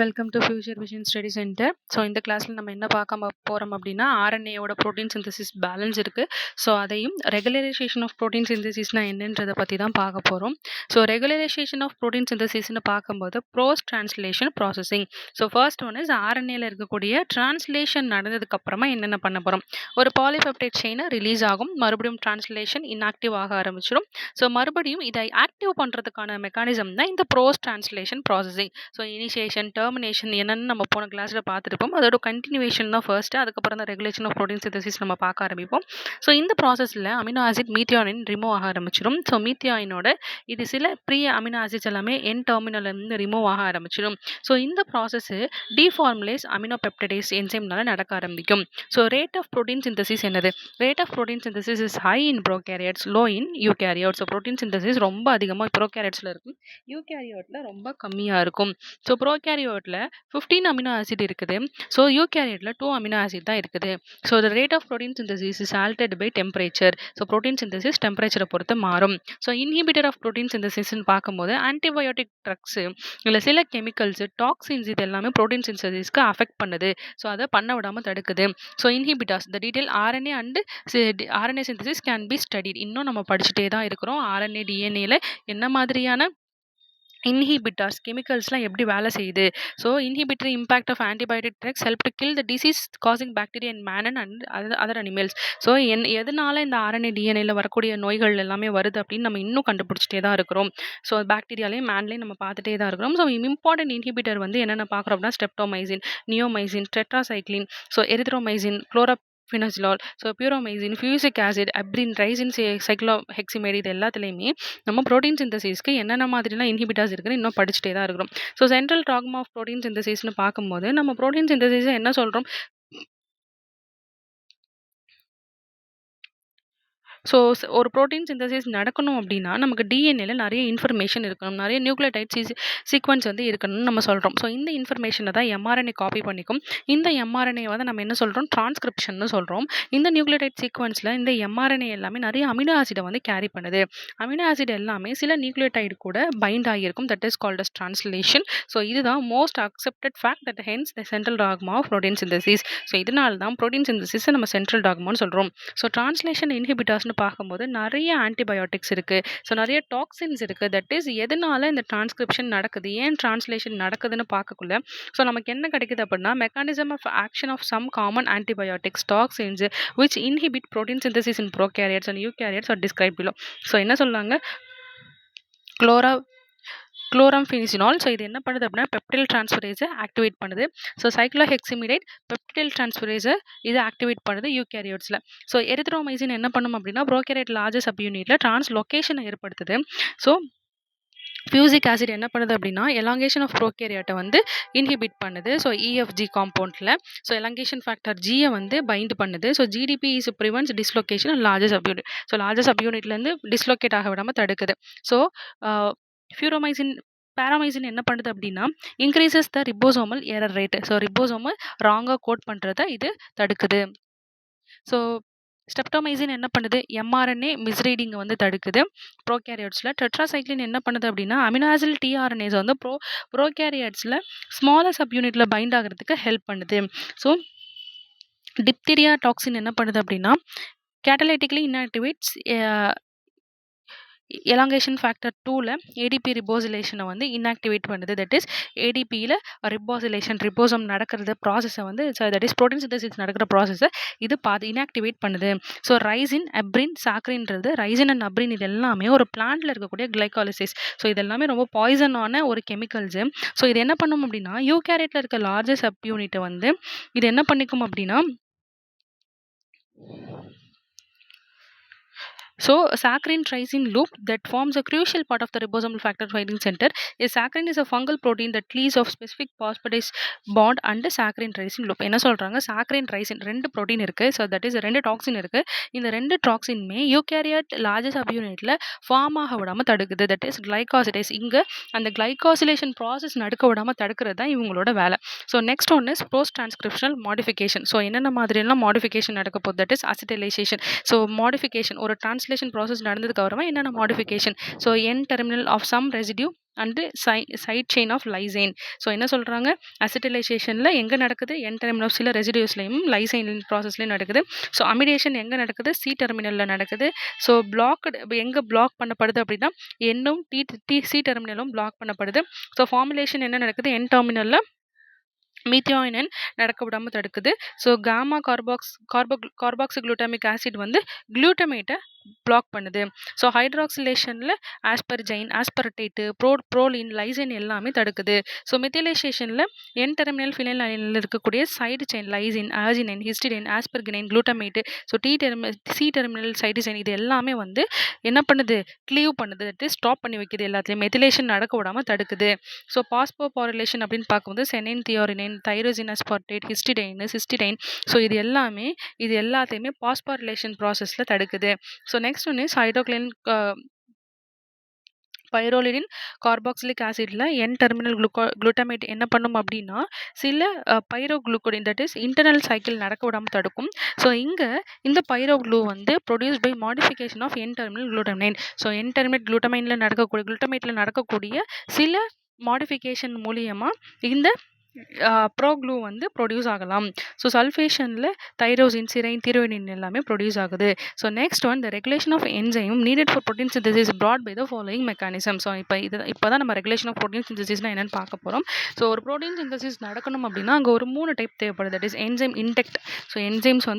Welcome to future vision study centre. So இந்த கிளாஸில் நம்ம என்ன பார்க்க போகிறோம் அப்படின்னா ஆர்என்ஏயோட ப்ரோட்டீன் சிந்தசிஸ் பேலன்ஸ் இருக்குது. ஸோ அதையும் ரெகுலரைசேஷன் ஆஃப் ப்ரோட்டீன் சிந்தசிஸ்னால் என்னன்றதை பற்றி தான் பார்க்க போகிறோம். ஸோ ரெகுலரைசேஷன் ஆஃப் ப்ரோட்டீன் சிந்தசிஸ்னு பார்க்கும்போது pros translation processing. So first one is ஆர்என்ஏல இருக்கக்கூடிய டிரான்ஸ்லேஷன் நடந்ததுக்கப்புறமா என்னென்ன பண்ண போகிறோம். ஒரு பாலிபெப்டைட் செயினை ரிலீஸ் ஆகும், மறுபடியும் டிரான்ஸ்லேஷன் இன்ஆக்டிவ் ஆக ஆரம்பிச்சிடும். ஸோ மறுபடியும் இதை ஆக்டிவ் பண்ணுறதுக்கான மெக்கானிசம் தான் இந்த pros translation processing. So initiation termination என்னன்னு நம்ம போன கிளாஸில் பார்த்துருப்போம். அதோட கண்டினியூவேஷன் தான் ஃபர்ஸ்ட்டு, அதுக்கப்புறம் தான் ரெகுலேஷன் ஆஃப் ப்ரோட்டீன் சிந்தசிஸ் நம்ம பார்க்க ஆரம்பிப்போம். ஸோ இந்த ப்ராசஸில் அமினோ ஆசிட் மீத்தியானின் ரிமூவ் ஆக ஆரம்பிச்சிடும். ஸோ மீத்தியாயினோட இது சில ப்ரீ அமினோ ஆசிட்ஸ் எல்லாமே என் டெர்மினல்லேருந்து ரிமூவ் ஆக ஆரம்பிச்சிடும். ஸோ இந்த ப்ராசஸ் டிஃபார்முலேஸ் அமினோ பெப்டிடேஸ் என்சைம்னால நடக்க ஆரம்பிக்கும். So rate of protein synthesis என்னது? Rate of protein synthesis is high in prokaryotes, low in eukaryotes. So protein synthesis ரொம்ப அதிகமாக ப்ரோகேரியட்ஸில் இருக்கும், யூகேரியோட்டில் ரொம்ப கம்மியாக இருக்கும். ஸோ ப்ரோகேரியோட்டில் 15 அமினோ ஆசிட் இருக்குது. ஸோ யூகேரியட்டில் 2 அமினோ ஆசிட் தான் இருக்குது. So the rate of protein synthesis is altered by temperature. So protein synthesis டெம்பரேச்சரை பொறுத்து மாறும். ஸோ இன்ஹிபிட்டர் ஆஃப் ப்ரோட்டீன் சிந்தசிஸ்ன்னு பார்க்கும்போது ஆன்டிபயோட்டிக் ட்ரக்ஸு இல்லை சில கெமிக்கல்ஸு டாக்ஸின்ஸ் இது எல்லாமே ப்ரோட்டீன் சிந்தசிஸ்க்கு அஃபெக்ட் பண்ணுது. ஸோ அதை பண்ண விடாமல் தடுக்குது. So இன்ஹிபிட்டாஸ் the detail RNA and RNA synthesis can be studied. இன்னும் நம்ம படிச்சுட்டே தான் இருக்கிறோம். ஆர்என்ஏ டிஎன்ஏல என்ன மாதிரியான இன்ஹிபிட்டார்ஸ் கெமிக்கல்ஸ்லாம் எப்படி வேலை செய்யுது. So inhibitory impact of antibiotic drugs help to kill the disease causing bacteria in man and other animals. So எதனால இந்த ஆர்என்ஏ டிஎன்ஏல வரக்கூடிய நோய்கள் எல்லாமே வருது அப்படின்னு நம்ம இன்னும் கண்டுபிடிச்சிட்டே தான் இருக்கிறோம். ஸோ பாக்டீரியாலையும் மேன்லையும் நம்ம பார்த்துட்டே தான் இருக்கிறோம். ஸோ இம்பார்ட்டன்ட் இன்ஹிபிட்டர் வந்து என்னென்ன பார்க்குறோம் அப்படின்னா streptomycin, neomycin, tetracycline, so erythromycin, chloramphenicol, so puromycin, fusidic acid, abrin, ricin, cycloheximide இது எல்லாத்துலேயுமே நம்ம ப்ரோட்டீன் சிந்தசிஸ்க்கு என்னென்ன மாதிரிலாம் இன்ஹிபிட்டார்ஸ் இருக்குன்னு இன்னும் படிச்சுட்டே தான் இருக்கிறோம். So central dogma of protein சிந்தசிஸ்னு பார்க்கும்போது நம்ம ப்ரோட்டீன் சிந்தசிஸை என்ன சொல்கிறோம். ஸோ ஒரு ப்ரோட்டீன் சிந்தசிஸ் நடக்கணும் அப்படின்னா நமக்கு டிஎன்ஏல நிறைய இன்ஃபர்மேஷன் இருக்கணும், நிறைய நியூக்ளியோடைட் சீக்வன்ஸ் வந்து இருக்கணும்னு நம்ம சொல்கிறோம். ஸோ இந்த இன்ஃபர்மேஷனை தான் எம்ஆர்என்ஏ காப்பி பண்ணிக்கும். இந்த எம்ஆர்என்ஏ வந்து நம்ம என்ன சொல்கிறோம், டிரான்ஸ்கிரிப்ஷன் சொல்கிறோம். இந்த நியூக்ளியோடைட் சீக்வன்ஸில் இந்த எம்ஆர்என்ஏ எல்லாமே நிறைய அமினோ ஆசிடை வந்து கேரி பண்ணுது. அமினோ ஆசிட் எல்லாமே சில நியூக்ளியோடைடு கூட பைண்ட் ஆகியிருக்கும். That is called as translation. So இதுதான் most accepted fact that hence the central dogma of protein synthesis. So இதனால தான் ப்ரோட்டீன் சிந்தசிஸை நம்ம சென்ட்ரல் டாக்மான்னு சொல்கிறோம். ஸோ டிரான்ஸ்லேஷன் இன்ஹிபிட்டார்ஸ்னு பார்க்கும்போது நிறைய ஆன்டிபயோட்டிக்ஸ் இருக்குது. ஸோ நிறைய டாக்ஸின்ஸ் இருக்குது. தட் இஸ் எதனால இந்த டிரான்ஸ்கிரிப்ஷன் நடக்குது, ஏன் டிரான்ஸ்லேஷன் நடக்குதுன்னு பார்க்கக்குள்ள ஸோ நமக்கு என்ன கிடைக்குது அப்படின்னா mechanism of action of some common antibiotics toxins which inhibit protein synthesis in prokaryotes and eukaryotes are described below. So என்ன சொல்லாங்க, குளோராம்ஃபெனிசினால். ஸோ இது என்ன பண்ணுது அப்படின்னா பெப்டைல் டிரான்ஸ்ஃபரேஸை ஆக்டிவேட் பண்ணுது. ஸோ சைக்ளோஹெக்சிமிடேட் பெப்டைல் டிரான்ஸ்ஃபரேஸை இது ஆக்டிவேட் பண்ணுது யூகேரியோட்ஸில். ஸோ எரித்ரோமைசின் என்ன பண்ணும் அப்படின்னா ப்ரோகேரியட் லார்ஜர் சப்யூனிட்டில் டிரான்ஸ்லொகேஷனை ஏற்படுத்துது. ஸோ ஃபியூசிக் ஆசிட் என்ன பண்ணுது அப்படின்னா எலாங்கேஷன் ஆஃப் ப்ரோகேரியாட்டை வந்து இன்ஹிபிட் பண்ணுது. ஸோ இஎஃப்ஜி காம்பவுண்டில் ஸோ எலாங்கேஷன் ஃபேக்டர் ஜியை வந்து பைண்ட் பண்ணுது. So GTP is prevents dislocation larger subunit. So larger சப்யூனிட்லேருந்து டிஸ்லொகேட் ஆக விடாமல் தடுக்குது. ஸோ பேராமைசின் என்ன பண்ணுது அப்படின்னா increases the ribosomal error rate. So ribosomal ராங்காக கோட் பண்ணுறத இது தடுக்குது. ஸோ ஸ்ட்ரெப்டோமைசின் என்ன பண்ணுது, எம்ஆர்என்ஏ மிஸ்ரீடிங்கை வந்து தடுக்குது ப்ரோகேரியோட்ஸில். டெட்ராசைக்ளின் என்ன பண்ணுது அப்படின்னா அமினோஆசிட் டிஆர்என்ஏஸ் வந்து ப்ரோகேரியோட்ஸில் ஸ்மாலர் சப் யூனிட்டில் பைண்ட் ஆகிறதுக்கு ஹெல்ப் பண்ணுது. ஸோ டிப்தீரியா டாக்ஸின் என்ன பண்ணுது அப்படின்னா கேட்டலைட்டிக்லி இன்ஆக்டிவேட்ஸ் எலாங்கேஷன் ஃபேக்டர் 2ல ஏடிபி ரிபோசிலேஷனை வந்து இன்ஆக்டிவேட் பண்ணுது. தட் இஸ் ஏடிபியில் ரிபோசம் நடக்கிறது ப்ராசஸை வந்து தட் இஸ் ப்ரோட்டீன் சிந்தசிஸ் நடக்கிற ப்ராசஸை இது இன்ஆக்டிவேட் பண்ணுது. ஸோ ரைசின், அப்ரின், சாக்ரின்றது ரைசின் அண்ட் அப்ரின் இது எல்லாமே ஒரு பிளான்ட்டில் இருக்கக்கூடிய கிளைகாலிசிஸ். ஸோ இது எல்லாமே ரொம்ப பாய்சனான ஒரு கெமிக்கல்ஸு. ஸோ இது என்ன பண்ணும் அப்படின்னா யூகேரியட்டில் இருக்க லார்ஜர் சப் யூனிட்டை வந்து இது என்ன பண்ணிக்கும் அப்படின்னா so saccharin trisin loop that forms a crucial part of the ribosomal factor firing center. A saccharin is a fungal protein that cleaves of specific phosphatase bond and saccharin trisin loop. என்ன சொல்றாங்க, saccharin trisin ரெண்டு protein இருக்கு. So that is ரெண்டு toxin இருக்கு. இந்த ரெண்டு டாக்ஸின்மே யூகேரியட் larger சப்யூனிட்ல form ஆக விடாம தடுக்குது. That is glycosidase. இங்க அந்த கிளைகாசிலேஷன் ப்ராசஸ் நடக்க விடாம தடுக்கிறது தான் இவங்களோட வேலை. So next one is post transcriptional modification. So என்னென்ன மாதிரியெல்லாம் மாடிஃபிகேஷன் நடக்க போகுது, that is acetylation. So modification ஒரு டிரான்ஸ்லேஷன் அசிட்டிலேஷன் ப்ராசஸ் நடந்ததுக்கு அப்புறமா என்னென்ன modification? So N terminal of some residue and side chain of lysine. So என்ன சொல்றாங்க? அசிட்டிலைசேஷன்ல எங்க நடக்குது? என் டெர்மினல் ஆஃப் சில ரெசிடியூஸ்லயும் லைசைன் ப்ராசஸ்லயும் நடக்குது. ஸோ அமிடேஷன் எங்க நடக்குது? சி டெர்மினல்ல நடக்குது. ஸோ எங்க பிளாக் பண்ணப்படுது அப்படின்னா என்னும் சி டெர்மினலும் பிளாக் பண்ணப்படுது. ஸோ ஃபார்முலேஷன் என்ன நடக்குது? என் டெர்மினல்ல மீத்தியோனைன் நடக்க விடாம தடுக்குது. ஸோ காமா கார்பாக்சிகுளுட்டமிக் ஆசிட் வந்து குளுட்டமேட்டை பிளாக் பண்ணுது. ஸோ ஹைட்ராக்சிலேஷனில் ஆஸ்பர்ஜைன், ஆஸ்பர்டேட்டு, ப்ரோலின், லைசைன் எல்லாமே தடுக்குது. ஸோ மெத்திலேஷேஷனில் என் டெர்மினல் ஃபினைல் இருக்கக்கூடிய side chain lysine, arginine, histidine, asparagine, glutamate, so C terminal side chain இது எல்லாமே வந்து என்ன பண்ணுது? க்ளீவ் பண்ணுது. ஸ்டாப் பண்ணி வைக்குது. எல்லாத்தையும் மெத்திலேஷன் நடக்க விடாமல் தடுக்குது. ஸோ பாஸ்போபாரிலேஷன் அப்படின்னு பார்க்கும்போது serine, threonine, tyrosine aspartate, histidine, so இது எல்லாத்தையுமே பாஸ்போரிலேஷன் ப்ராசஸில் தடுக்குது. So next one is pyrroline carboxylic ஆசிட்ல என் டெர்மினல் குளுட்டமேட் என்ன பண்ணும் அப்படின்னா சில pyroglutamate that is internal cycle நடக்க விடாமல் தடுக்கும். ஸோ இந்த பைரோக்ளூ வந்து produce by modification of N terminal glutamine. So N terminal குளுட்டமேட்டில் நடக்கக்கூடிய சில மாடிஃபிகேஷன் மூலியமா இந்த ப்ரோக்ளூ வந்து ப்ரொடியூஸ் ஆகலாம். ஸோ சல்ஃபேஷனில் தைரோசின், சிரைன், திரோயினின் எல்லாமே ப்ரொடியூஸ் ஆகுது. So next one the regulation of enzyme needed for protein synthesis brought by the following mechanism. So இப்போ தான் நம்ம ரெகுலேஷன் ஆஃப் ப்ரோட்டீன் சிந்தசிஸ்னா என்னன்னு பார்க்க போகிறோம். ஸோ ஒரு ப்ரோட்டீன் சிந்தசிஸ் நடக்கணும் அப்படின்னா அங்கே ஒரு 3 டைப் தேவைப்படுது. That is enzyme induct. So enzymes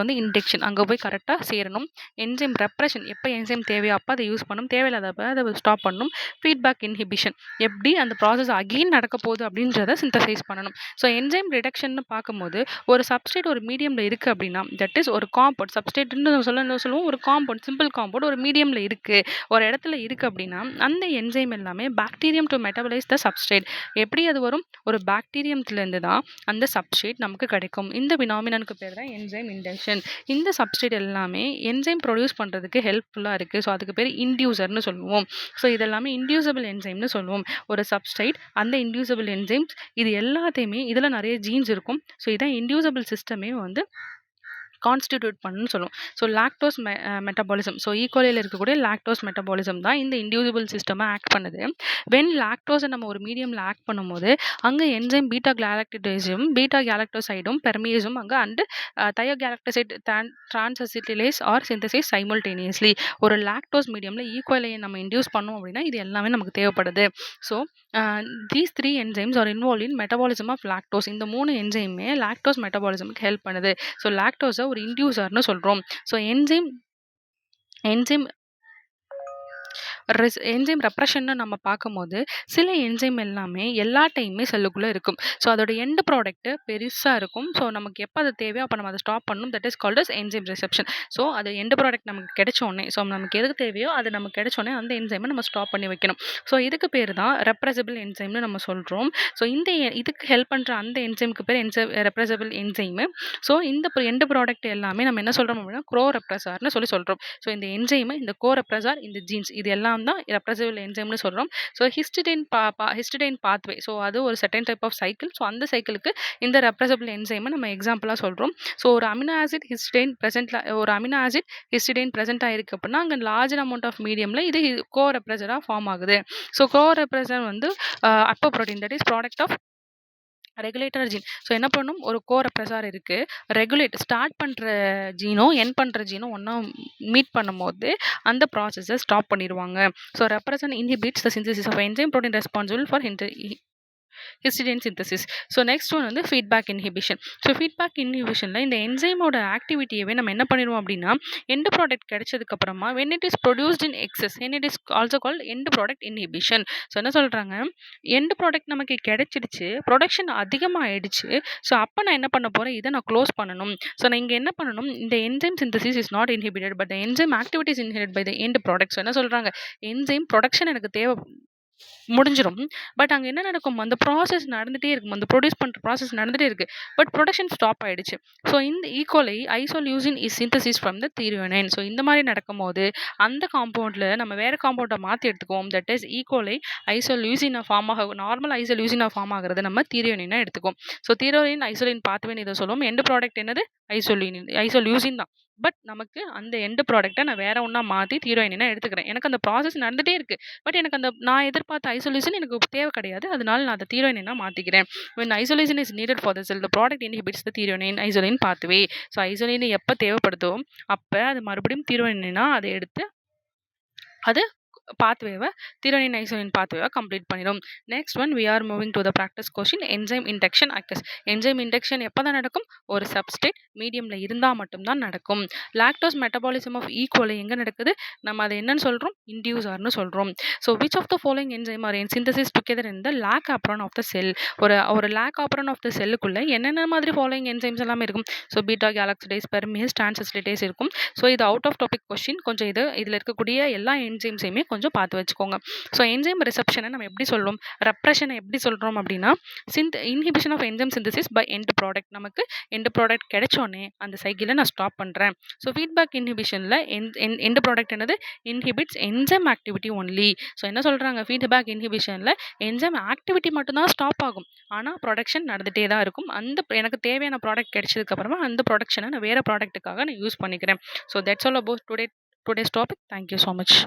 வந்து இன்டெக்ஷன் அங்கே போய் கரெக்டாக சேரணும். என்சைம் ரெப்ரஷன் எப்போ என்சைம் தேவையோ அப்போ அதை யூஸ் பண்ணணும், தேவையில்லாதப்போ அதை ஸ்டாப் பண்ணணும். ஃபீட்பேக் இன்ஹிபிஷன் எப்படி அந்த ப்ராசஸ் அகெயின் நடக்க போகுது அப்படின்றத சிந்தசைஸ் பண்ணணும். ஸோ என்சைம் ரிடக்ஷன் பார்க்கும்போது ஒரு சப்ஸ்ட்ரேட் ஒரு மீடியமில் இருக்குது அப்படின்னா தட் இஸ் ஒரு காம்பவுண்ட் சப்ஸ்ட்ரேட்னு சொல்லுவோம். ஒரு காம்பவுண்ட் சிம்பிள் காம்பவுண்ட் ஒரு மீடியமில் இருக்குது, ஒரு இடத்துல இருக்குது அப்படின்னா அந்த என்சைம் எல்லாமே bacterium to metabolise the substrate. எப்படி அது வரும்? ஒரு பாக்டீரியம்லேருந்து தான் அந்த சப்ஸ்ட்ரேட் நமக்கு கிடைக்கும். இந்த பினாமினனுக்கு பேர் தான் என்சைம் இண்டக்ஷன். இந்த சப்ஸ்ட்ரேட் எல்லாமே என்சைம் ப்ரொடியூஸ் பண்ணுறதுக்கு ஹெல்ப்ஃபுல்லாக இருக்குது. ஸோ அதுக்கு பேர் இன்டியூசர்னு சொல்லுவோம். ஸோ இதெல்லாமே இன்டியூசபிள் என்சைம்னு சொல்லுவோம். ஒரு சப்ஸ்ட்ரேட் அந்த இன்டியூசபிள் என்சைம்ஸ் இது எல்லாத்தையுமே இதில் நிறைய ஜீன்ஸ் இருக்கும். ஸோ இதான் இன்டியூசபிள் சிஸ்டமே வந்து கான்ஸ்டிடியூட் பண்ணுன்னு சொல்லுவோம். So lactose metabolism. ஸோ ஈகோலியில் இருக்கக்கூடிய லாக்டோஸ் மெட்டபாலிசம் தான் இந்த இன்டியூசிபிள் சிஸ்டமாக ஆக்ட் பண்ணுது. வென் லாக்டோஸை நம்ம ஒரு மீடியமில் ஆக்ட் பண்ணும்போது அங்கே என்சைம் பீட்டா கேலக்டோசைடும் பெர்மியஸும் அங்கே அண்டு தயோகேலக்டோசைட் டிரான்ஸ்அசிட்டிலேஸ் ஆர் சிந்தசைஸ் சைமல்டேனியஸ்லி. ஒரு லாக்டோஸ் மீடியமில் ஈக்குவலையை நம்ம இன்டியூஸ் பண்ணோம் அப்படின்னா இது எல்லாமே நமக்கு தேவைப்படுது. So these 3 enzymes are involve in metabolism of lactose. இந்த 3 என்சைமே லாக்டோஸ் மெட்டபாலிசமுக்கு ஹெல்ப் பண்ணுது. ஸோ லாக்டோஸை ஒரு இன்டியூசர்னு சொல்கிறோம். ஸோ என்சைம் ரெப்ரஷன்னு நம்ம பார்க்கும்போது சில என்சைம் எல்லாமே எல்லா டைமுமே செல்லுக்குள்ளே இருக்கும். ஸோ அதோட எண்ட் ப்ராடக்ட்டு பெருசாக இருக்கும். ஸோ நமக்கு எப்போ அது தேவையோ அப்போ நம்ம அதை ஸ்டாப் பண்ணணும். That is called as enzyme reception. So அது எண்ட் ப்ராடக்ட் நமக்கு கிடைச்சோடனே நமக்கு எதுக்கு தேவையோ அது நமக்கு கிடைச்சோடனே அந்த என்சைமை நம்ம ஸ்டாப் பண்ணி வைக்கணும். ஸோ இதுக்கு பேர் தான் ரெப்ரசபிள் என்சைம்னு நம்ம சொல்கிறோம். ஸோ இதுக்கு ஹெல்ப் பண்ணுற அந்த என்சைமுக்கு பேர் ரெப்ரசபிள் என்சைமு. ஸோ இந்த எண்ட் ப்ராடக்ட் எல்லாமே நம்ம என்ன சொல்கிறோம் அப்படின்னா கோ ரெப்ரஸார்னு சொல்கிறோம். ஸோ இந்த என்சைமு, இந்த கோ ரெப்ரஸார், இந்த ஜீன்ஸ் இது எல்லாம் தான் ரெப்ரசிபிள் என்சைம்னு சொல்கிறோம். So histidine pathway. ஸோ அது ஒரு certain type of cycle. So அந்த சைக்கிளுக்கு இந்த ரெப்ரசிபிள் என்சைமை நம்ம எக்ஸாம்பிளாக சொல்கிறோம். ஸோ ஒரு அமினோ ஆசிட் ஹிஸ்டிடைன் ப்ரெசென்ட் ஆயிருக்கு அப்படின்னா அங்கே லார்ஜர் அமௌண்ட் ஆஃப் மீடியமில் இது கோ ரெப்ரஸராக ஃபார்ம் ஆகுது. ஸோ கோ ரெப்ரஸர் வந்து அப்போ protein that is product of regulator gene. So என்ன பண்ணும்? ஒரு கோ ரெப்ரஸார் இருக்குது, ஸ்டார்ட் பண்ணுற ஜீனும் என் பண்ணுற ஜீனும் ஒன்றா மீட் பண்ணும்போது அந்த ப்ராசஸை ஸ்டாப் பண்ணிடுவாங்க. So repression inhibits the synthesis of enzyme protein responsible for histidine synthesis. So next one வந்து ஃபீட்பேக் இன்ஹிபிஷன். ஸோ ஃபீட்பேக் இன்ஹிபிஷனில் இந்த என்சைமோட ஆக்டிவிட்டியவே நம்ம என்ன பண்ணிடுவோம் அப்படின்னா எண்ட் ப்ராடக்ட் கிடைச்சதுக்கப்புறமா when it is produced in excess and it is also called end product inhibition. So என்ன சொல்கிறாங்க? எண்ட் ப்ராடக்ட் நமக்கு கிடைச்சிடுச்சு, ப்ரொடக்ஷன் அதிகமாகிடுச்சு. ஸோ அப்போ நான் என்ன பண்ண போகிறேன்? இதை நான் க்ளோஸ் பண்ணணும். ஸோ நான் இங்கே என்ன பண்ணணும்? இந்த enzyme synthesis is not inhibited but the enzyme activity is inhibited by the end product. So என்ன சொல்கிறாங்க? என்சைம் ப்ரொடக்ஷன் எனக்கு தேவை முடிஞ்சிடும். பட் அங்கே என்ன நடக்கும்? அந்த ப்ராசஸ் நடந்துகிட்டே இருக்கும், அந்த ப்ரொடியூஸ் பண்ணுற ப்ராசஸ் நடந்துகிட்டே இருக்குது. பட் ப்ரொடக்ஷன் ஸ்டாப் ஆகிடுச்சு. ஸோ இந்த E coli isoleucine is synthesis from the threonine. So இந்த மாதிரி நடக்கும்போது அந்த காம்பவுண்டில் நம்ம வேறு காம்பவுண்டை மாற்றி எடுத்துக்குவோம். தட் இஸ் ஈகோலை ஐசோலியூசினை ஃபார்ம் நார்மல் ஐசோலியூசினை ஃபார்ம் ஆகிறது நம்ம தியோனைனாக எடுத்துக்குவோம். ஸோ தியோனைன் ஐசோலின் பாத்வேன்னு இதை சொல்லுவோம். எண்ட் ப்ராடக்ட் என்னது? ஐசோலியூசின் தான். பட் நமக்கு அந்த எண்ட் ப்ராடக்ட்ட நான் வேற ஒண்ணா மாத்தி தீரோயினா எடுத்துக்கிறேன். எனக்கு அந்த ப்ராசஸ் நடந்துட்டே இருக்கு. பட் எனக்கு அந்த நான் எதிர்பார்த்த ஐசோலேஷன் எனக்கு தேவை கிடையாது. அதனால நான் அத தீரோயினா மாத்திக்கிறேன். when isolation is needed for the cell the product inhibits the threonine isolane pathway. So isolane எப்ப தேவைப்படுதோ அப்ப அது மறுபடியும் தீரோயினா அத எடுத்து அது pathway threonine isolane pathway complete பண்ணிடும். next one we are moving to the practice question enzyme induction occurs. enzyme induction எப்பதான் நடக்கும்? ஒரு substrate மீடியம்ல இருந்தா மட்டும் தான் நடக்கும். lactose metabolism of E. coli எங்க நடக்குது? நம்ம அதை என்னன்னு சொல்றோம்? inducerன்னு சொல்றோம். so which of the following enzyme are in synthesis together in the lac apron of the cell? ஒரு lac apron of the cellக்குள்ள என்னென்ன மாதிரி following enzymes எல்லாம் இருக்கும்? so beta galactidase permease transacetylase இருக்கும். so இது out of topic question. கொஞ்சம் இதுல இருக்கக்கூடிய எல்லா என்சைம்ஸையுமே கொஞ்சம் பார்த்து வச்சுக்கோங்க. ஸோ என்சைம் ரிசப்ஷனை நம்ம எப்படி சொல்றோம்? ரெப்ரஷனை எப்படி சொல்றோம் அப்படின்னா inhibition of enzyme synthesis by end product. நமக்கு எண்ட் ப்ராடக்ட் கிடைச்சோடனே அந்த சைக்கிளை நான் ஸ்டாப் பண்றேன். ஸோ ஃபீட்பேக் இன்ஹிபிஷன்ல எண்ட் ப்ராடக்ட் என்னது? Inhibits enzyme activity only. So என்ன சொல்றாங்க? ஃபீட்பேக் இன்ஹிபிஷன்ல என்சைம் ஆக்டிவிட்டி மட்டும்தான் ஸ்டாப் ஆகும். ஆனால் ப்ரொடக்ஷன் நடந்துட்டே தான் இருக்கும். எனக்கு தேவையான ப்ராடக்ட் கிடைச்சதுக்கு அப்புறமா அந்த ப்ரொடக்ஷனை நான் வேற ப்ராடக்ட்டுக்காக நான் யூஸ் பண்ணிக்கிறேன். So that's all about today's topic. Thank you so much.